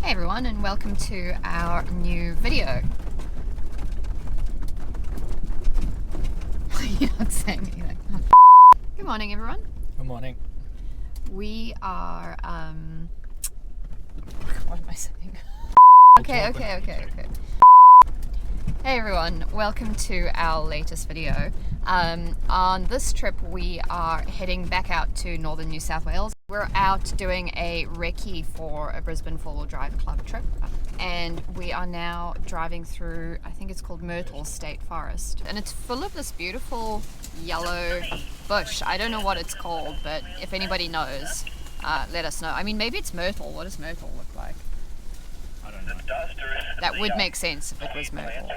Hey everyone, and welcome to our new video. You're not saying anything. Good morning everyone. Good morning. We are what am I saying? Okay. Hey everyone, welcome to our latest video. On this trip we are heading back out to northern New South Wales. We're out doing a recce for a Brisbane 4-wheel drive club trip, and we are now driving through, I think it's called Myrtle State Forest, and it's full of this beautiful yellow bush. I don't know what it's called, but if anybody knows, let us know. I mean, maybe it's myrtle. What does myrtle look like? I don't know. That would make sense if it was myrtle.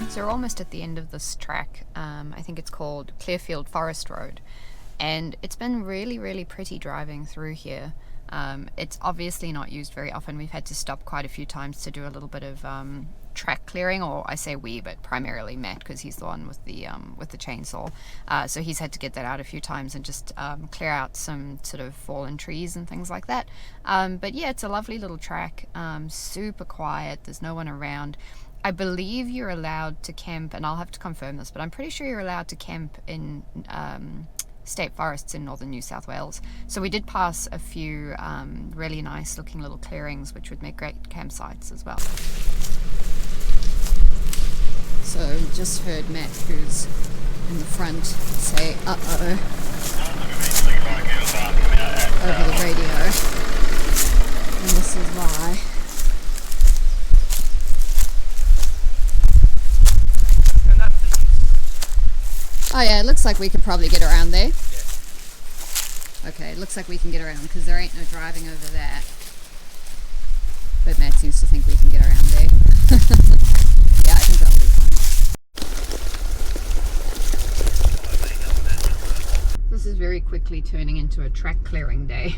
So we're almost at the end of this track. I think it's called Clearfield Forest Road, and it's been really pretty driving through here. It's obviously not used very often. We've had to stop quite a few times to do a little bit of track clearing, or I say we, but primarily Matt, because he's the one with the chainsaw. So he's had to get that out a few times and just clear out some sort of fallen trees and things like that. But yeah, it's a lovely little track, super quiet, there's no one around. I believe you're allowed to camp, and I'll have to confirm this, but I'm pretty sure you're allowed to camp in state forests in northern New South Wales. So we did pass a few really nice looking little clearings, which would make great campsites as well. So just heard Matt, who's in the front, say uh-oh over the radio, and this is why. Oh yeah, it looks like we could probably get around there. Yeah. Okay, it looks like we can get around because there ain't no driving over that. But Matt seems to think we can get around there. Yeah, I think that'll be fine. This is very quickly turning into a track clearing day.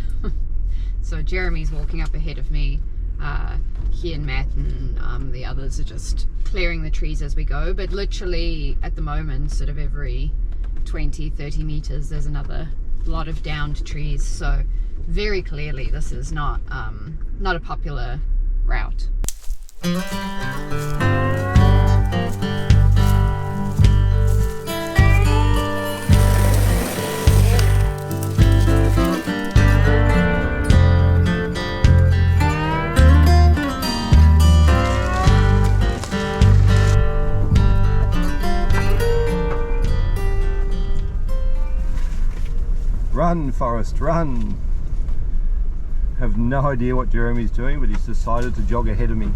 So Jeremy's walking up ahead of me. He and Matt and the others are just clearing the trees as we go, but literally at the moment, sort of every 20-30 meters there's another lot of downed trees, so very clearly this is not a popular route. Run, Forrest, run! Have no idea what Jeremy's doing, but he's decided to jog ahead of me.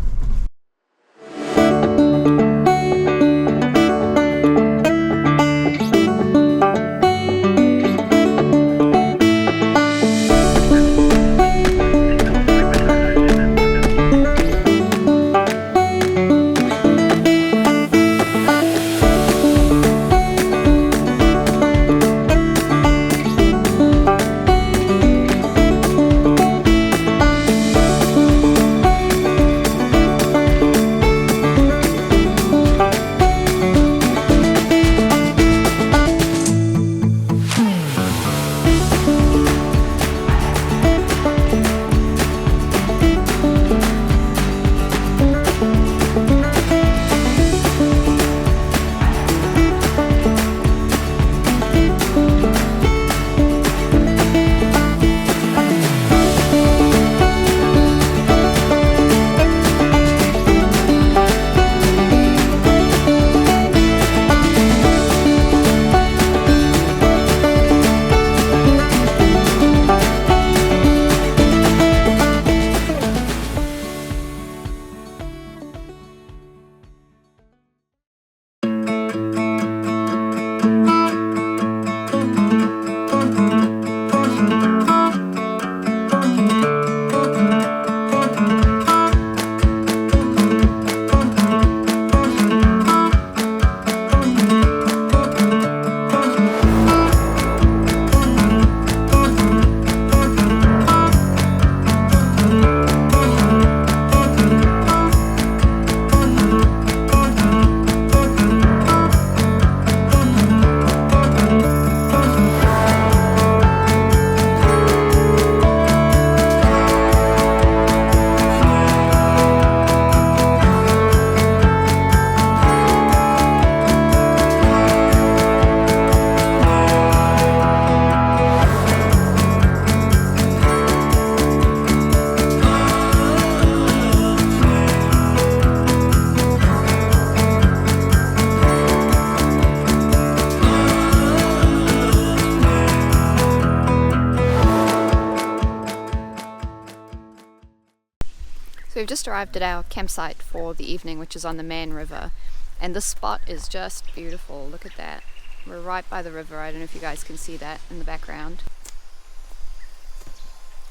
So we've just arrived at our campsite for the evening, which is on the Mann River, and this spot is just beautiful. Look at that. We're right by the river. I don't know if you guys can see that in the background.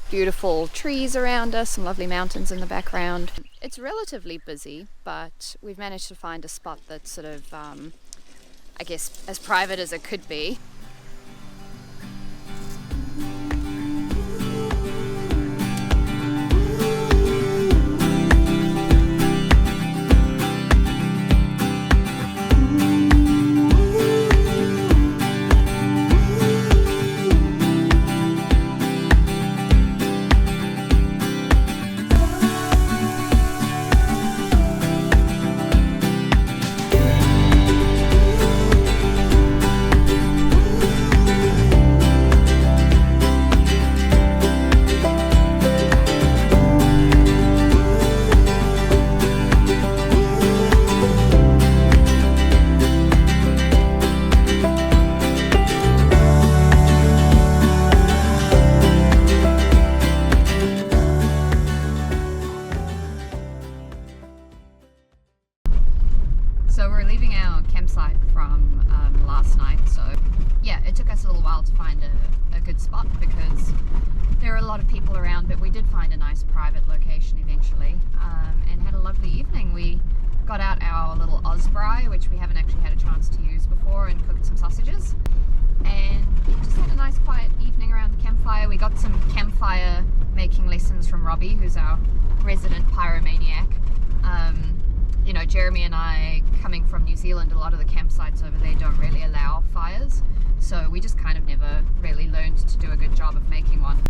Beautiful trees around us, some lovely mountains in the background. It's relatively busy, but we've managed to find a spot that's sort of, I guess, as private as it could be. So we're leaving our campsite from last night, so yeah, it took us a little while to find a good spot because there are a lot of people around, but we did find a nice private location eventually, and had a lovely evening. We got out our little Ozbraai, which we haven't actually had a chance to use before, and cooked some sausages, and just had a nice quiet evening around the campfire. We got some campfire making lessons from Robbie, who's our resident pyromaniac. You know, Jeremy and I, coming from New Zealand, a lot of the campsites over there don't really allow fires, so we just kind of never really learned to do a good job of making one.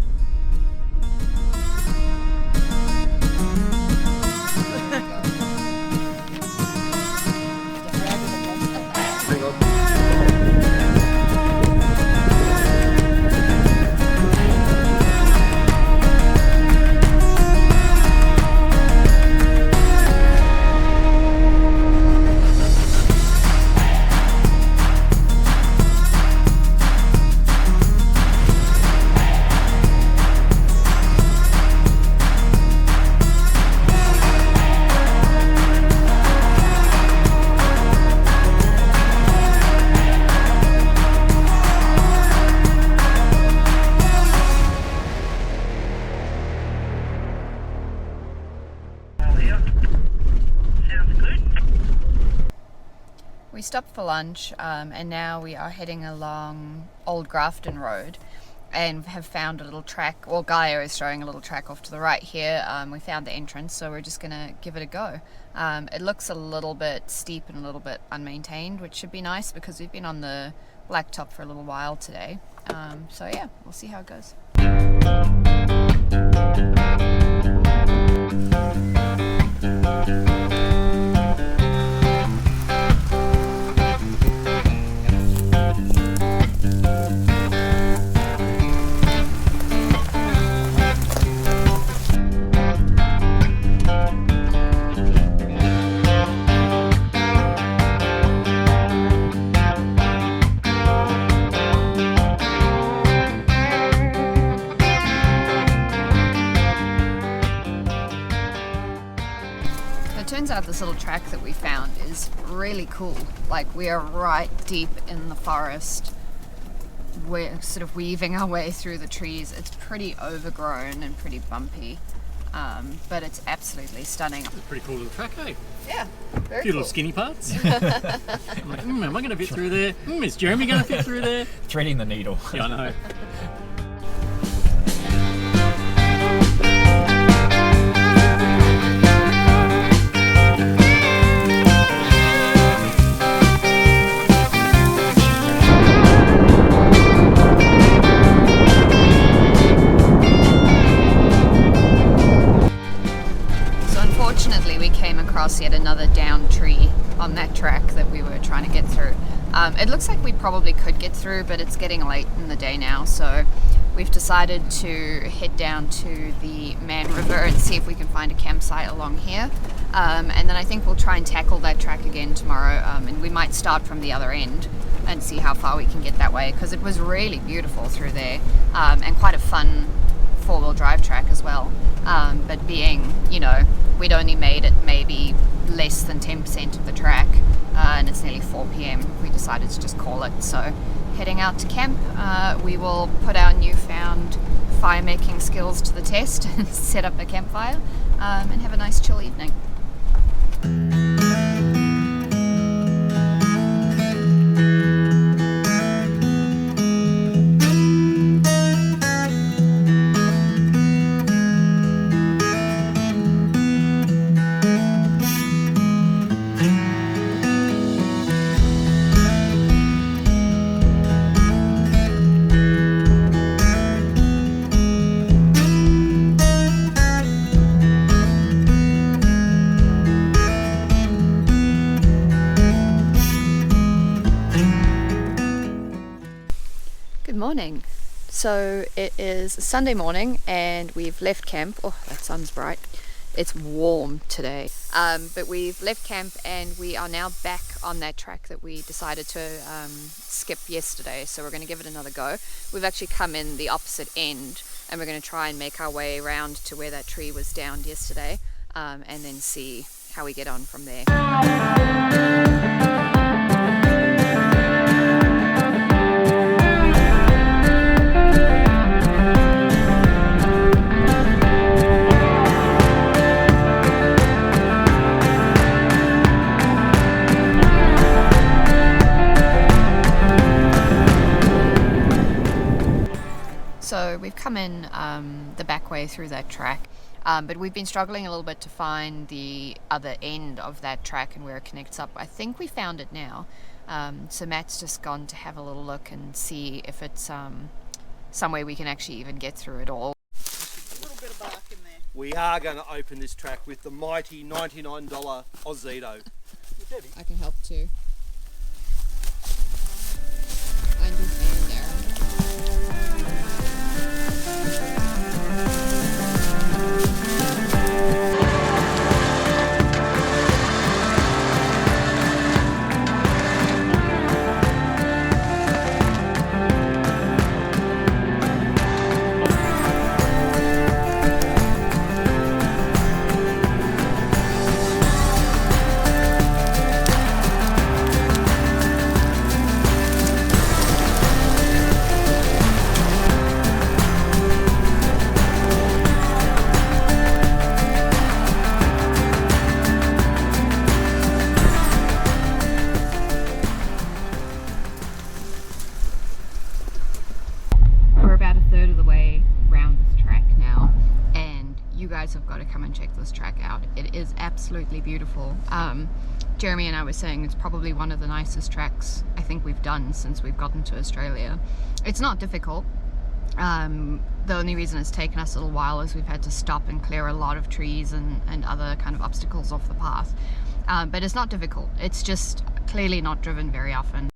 We stopped for lunch, and now we are heading along Old Grafton Road and have found a little track. Well, Gaia is showing a little track off to the right here. We found the entrance, so we're just going to give it a go. It looks a little bit steep and a little bit unmaintained, which should be nice because we've been on the blacktop for a little while today. So yeah, we'll see how it goes. Turns out this little track that we found is really cool. Like, we are right deep in the forest. We're sort of weaving our way through the trees. It's pretty overgrown and pretty bumpy, but it's absolutely stunning. It's a pretty cool little track, eh? Yeah, very a few cool. little skinny parts. I'm like, am I going to fit through there? Is Jeremy going to fit through there? Threading the needle. Yeah, I know. Unfortunately, we came across yet another downed tree on that track that we were trying to get through. It looks like we probably could get through, but it's getting late in the day now, so we've decided to head down to the Mann River and see if we can find a campsite along here. And then I think we'll try and tackle that track again tomorrow, and we might start from the other end and see how far we can get that way, because it was really beautiful through there, and quite a fun four-wheel drive track as well. But being, you know, we'd only made it maybe less than 10% of the track, and it's nearly 4 p.m. We decided to just call it. So heading out to camp, we will put our newfound fire making skills to the test and set up a campfire and have a nice chill evening. Morning. So it is Sunday morning and we've left camp. Oh, that sun's bright. It's warm today. But we've left camp and we are now back on that track that we decided to skip yesterday. So we're going to give it another go. We've actually come in the opposite end and we're going to try and make our way around to where that tree was downed yesterday, and then see how we get on from there. So we've come in the back way through that track, but we've been struggling a little bit to find the other end of that track and where it connects up. I think we found it now. So Matt's just gone to have a little look and see if it's some way we can actually even get through it all. A little bit of bark in there. We are going to open this track with the mighty $99 Ozito. I can help too. Understand, Darren. Have got to come and check this track out. It is absolutely beautiful. Jeremy and I were saying it's probably one of the nicest tracks I think we've done since we've gotten to Australia. It's not difficult. The only reason it's taken us a little while is we've had to stop and clear a lot of trees and other kind of obstacles off the path. But it's not difficult. It's just clearly not driven very often.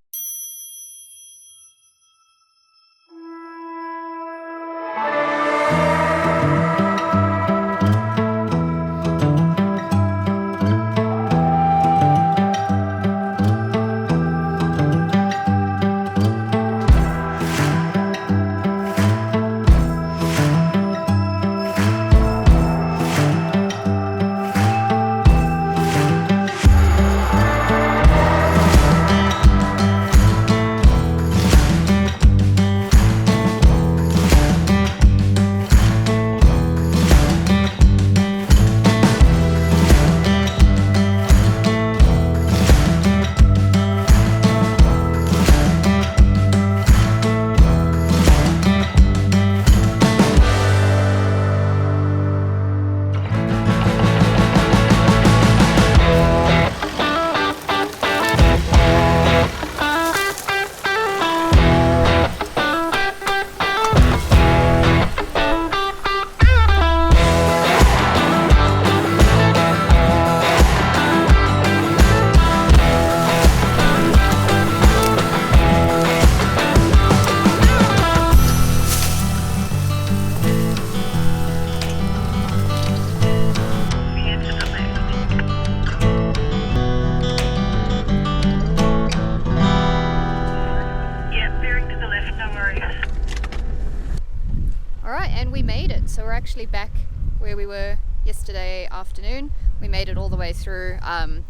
Actually back where we were yesterday afternoon. We made it all the way through,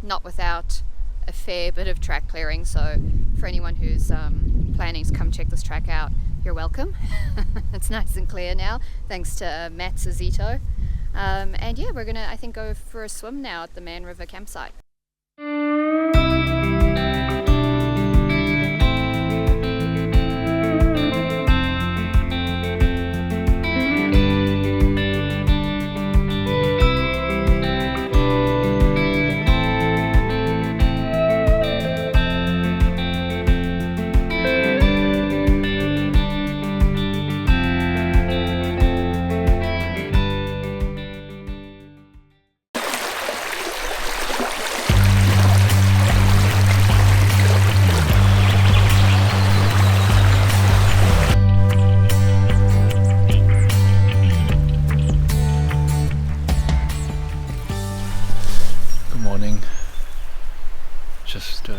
not without a fair bit of track clearing, so for anyone who's planning to come check this track out, you're welcome. It's nice and clear now, thanks to Matt's Ozito. And yeah, we're gonna, I think, go for a swim now at the Mann River campsite. Just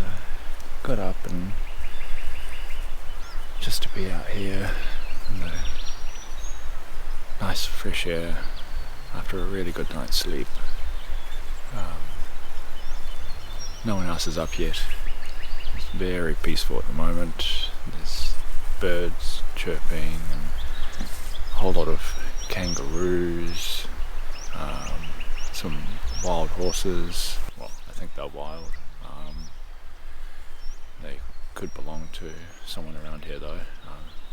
got up and just to be out here in the nice fresh air after a really good night's sleep. No one else is up yet. It's very peaceful at the moment. There's birds chirping and a whole lot of kangaroos, some wild horses. Well, I think they're wild. They could belong to someone around here though,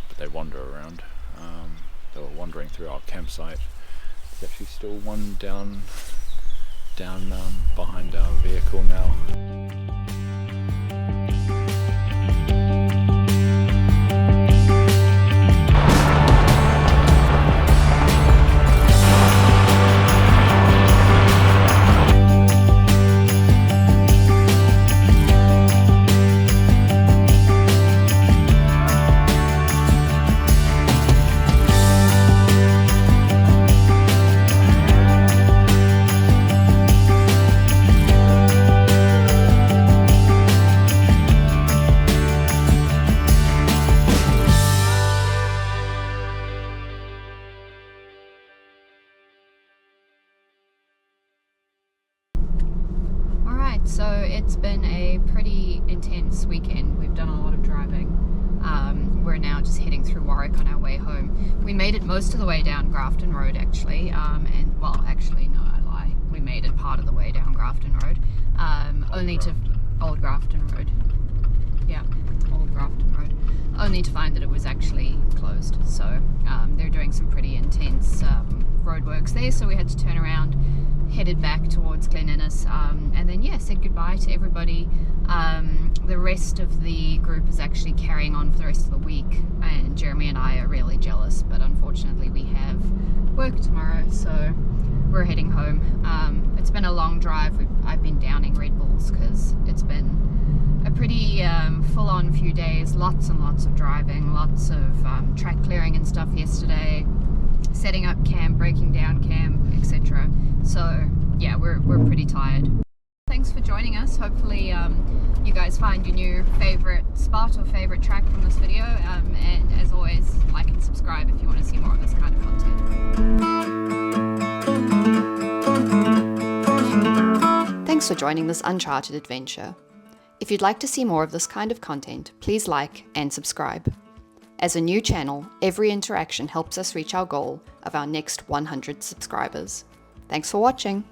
but they wander around. They were wandering through our campsite. There's actually still one down behind our vehicle now. So it's been a pretty intense weekend. We've done a lot of driving. We're now just heading through Warwick on our way home. We made it most of the way down Grafton Road actually, and well, actually no, I lie. We made it part of the way down Grafton Road, only to Old Grafton Road. Yeah, Old Grafton Road. Only to find that it was actually closed. So they're doing some pretty intense roadworks there, so we had to turn around, headed back towards Glen Innes, and then yeah, said goodbye to everybody. The rest of the group is actually carrying on for the rest of the week, and Jeremy and I are really jealous, but unfortunately we have work tomorrow, so we're heading home. It's been a long drive. I've been downing Red Bulls because it's been a pretty full-on few days, lots and lots of driving, lots of track clearing and stuff yesterday, setting up camp, breaking down camp, etc. So yeah, we're pretty tired. Thanks for joining us. Hopefully you guys find your new favorite spot or favorite track from this video, and as always, like and subscribe if you want to see more of this kind of content. Thanks for joining this uncharted adventure. If you'd like to see more of this kind of content, please like and subscribe. As a new channel, every interaction helps us reach our goal of our next 100 subscribers. Thanks for watching.